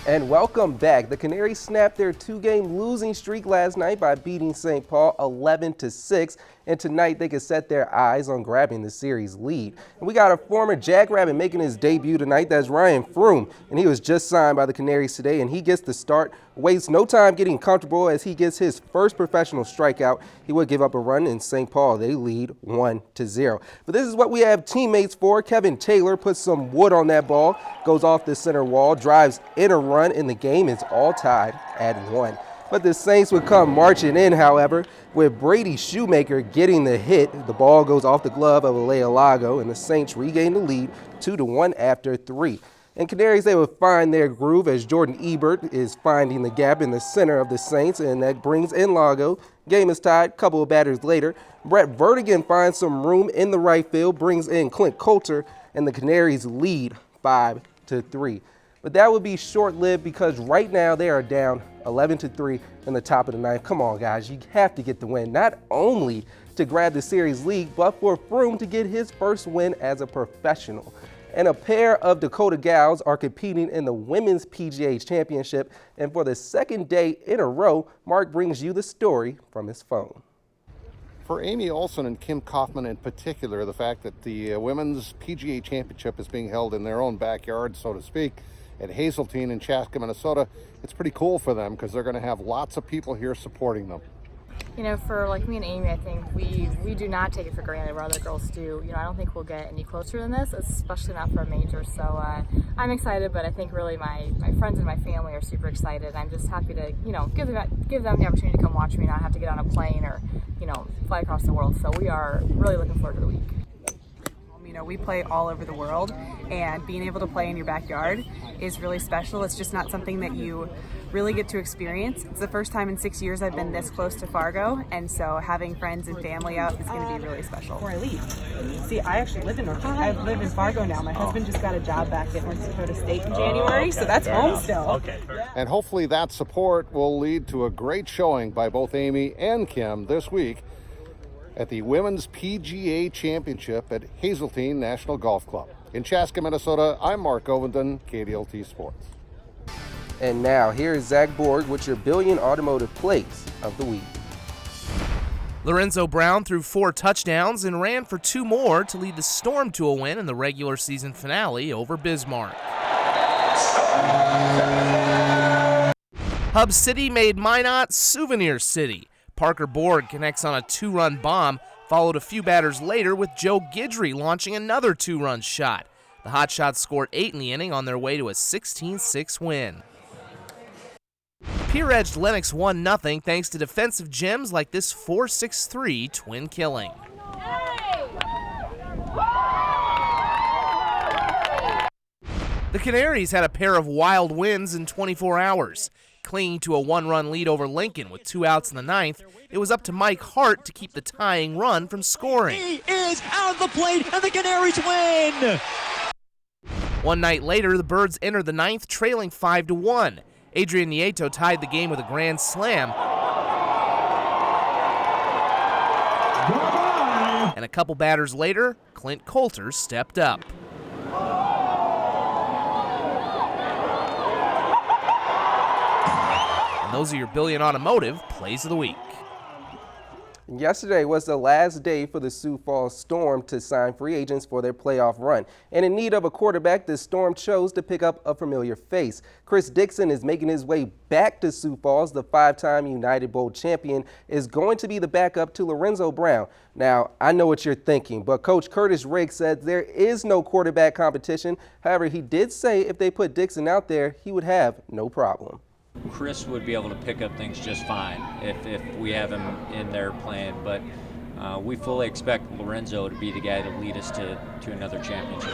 And welcome back. The Canaries snapped their two-game losing streak last night by beating St. Paul 11-6, and tonight they can set their eyes on grabbing the series lead. And we got a former Jackrabbit making his debut tonight. That's Ryan Froome, and he was just signed by the Canaries today, and he gets the start. Wastes no time getting comfortable as he gets his first professional strikeout. He would give up a run in St. Paul. They lead 1-0. But this is what we have teammates for. Kevin Taylor puts some wood on that ball, goes off the center wall, drives in a run, and the game is all tied at 1. But the Saints would come marching in, however, with Brady Shoemaker getting the hit. The ball goes off the glove of Alea Lago, and the Saints regain the lead 2-1 after 3. And Canaries, they will find their groove as Jordan Ebert is finding the gap in the center of the Saints, and that brings in Lago. Game is tied. Couple of batters later, Brett Vertigan finds some room in the right field, brings in Clint Coulter, and the Canaries lead 5-3. But that would be short-lived because right now they are down 11-3 in the top of the ninth. Come on, guys, you have to get the win, not only to grab the series lead, but for Froome to get his first win as a professional. And a pair of Dakota gals are competing in the Women's PGA Championship. And for the second day in a row, Mark brings you the story from his phone. For Amy Olson and Kim Kaufman in particular, the fact that the Women's PGA Championship is being held in their own backyard, so to speak, at Hazeltine in Chaska, Minnesota, it's pretty cool for them because they're going to have lots of people here supporting them. You know, for like me and Amy, I think we do not take it for granted where other girls do. You know, I don't think we'll get any closer than this, especially not for a major. So I'm excited, but I think really my friends and my family are super excited. I'm just happy to, you know, give them the opportunity to come watch me, not have to get on a plane or, you know, fly across the world. So we are really looking forward to the week. You know, we play all over the world, and being able to play in your backyard is really special. It's just not something that you really get to experience. It's the first time in 6 years I've been this close to Fargo, and so having friends and family out is going to be really special. Before I leave, see, I actually live in North Carolina. I live in Fargo now. My husband just got a job back at North Dakota State in January, so that's home still. Okay. And hopefully that support will lead to a great showing by both Amy and Kim this week at the Women's PGA Championship at Hazeltine National Golf Club. In Chaska, Minnesota, I'm Mark Ovenden, KDLT Sports. And now, here is Zach Borg with your Billion Automotive Plays of the Week. Lorenzo Brown threw 4 touchdowns and ran for 2 more to lead the Storm to a win in the regular season finale over Bismarck. Hub City made Minot Souvenir City. Parker Borg connects on a 2-run bomb, followed a few batters later with Joe Guidry launching another 2-run shot. The Hotshots scored 8 in the inning on their way to a 16-6 win. Pier edged Lennox 1-0 thanks to defensive gems like this 4-6-3 twin killing. The Canaries had a pair of wild wins in 24 hours. Clinging to a 1-run lead over Lincoln with 2 outs in the 9th, it was up to Mike Hart to keep the tying run from scoring. He is out of the plate, and the Canaries win! One night later, the Birds entered the 9th trailing 5-1. Adrian Nieto tied the game with a grand slam. And a couple batters later, Clint Coulter stepped up. And those are your Billion Automotive Plays of the Week. Yesterday was the last day for the Sioux Falls Storm to sign free agents for their playoff run. And in need of a quarterback, the Storm chose to pick up a familiar face. Chris Dixon is making his way back to Sioux Falls. The 5-time United Bowl champion is going to be the backup to Lorenzo Brown. Now, I know what you're thinking, but Coach Curtis Riggs said there is no quarterback competition. However, he did say if they put Dixon out there, he would have no problem. Chris would be able to pick up things just fine if we have him in there playing, but we fully expect Lorenzo to be the guy to lead us to another championship.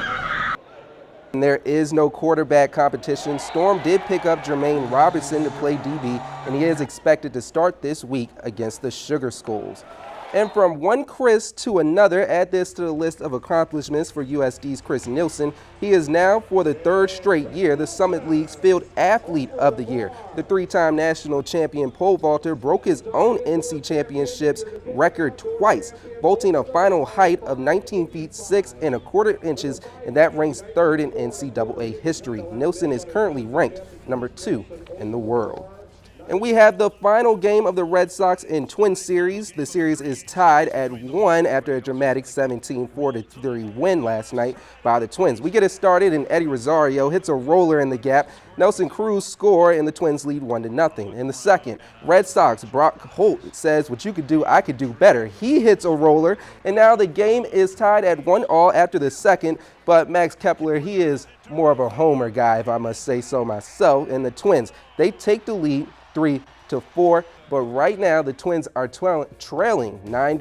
And there is no quarterback competition. Storm did pick up Jermaine Robertson to play DB, and he is expected to start this week against the Sugar Skulls. And from one Chris to another, add this to the list of accomplishments for USD's Chris Nielsen. He is now, for the third straight year, the Summit League's Field Athlete of the Year. The three-time national champion pole vaulter broke his own NC Championships record twice, vaulting a final height of 19 feet 6 1/4 inches, and that ranks third in NCAA history. Nielsen is currently ranked number 2 in the world. And we have the final game of the Red Sox and Twins series. The series is tied at 1 after a dramatic 17-4-3 win last night by the Twins. We get it started and Eddie Rosario hits a roller in the gap. Nelson Cruz score and the Twins lead 1-0. In the second, Red Sox Brock Holt says, "What you could do, I could do better." He hits a roller, and now the game is tied at 1-1 after the second. But Max Kepler, he is more of a homer guy, if I must say so myself. And the Twins, they take the lead 3-4, but right now the Twins are trailing 9-4.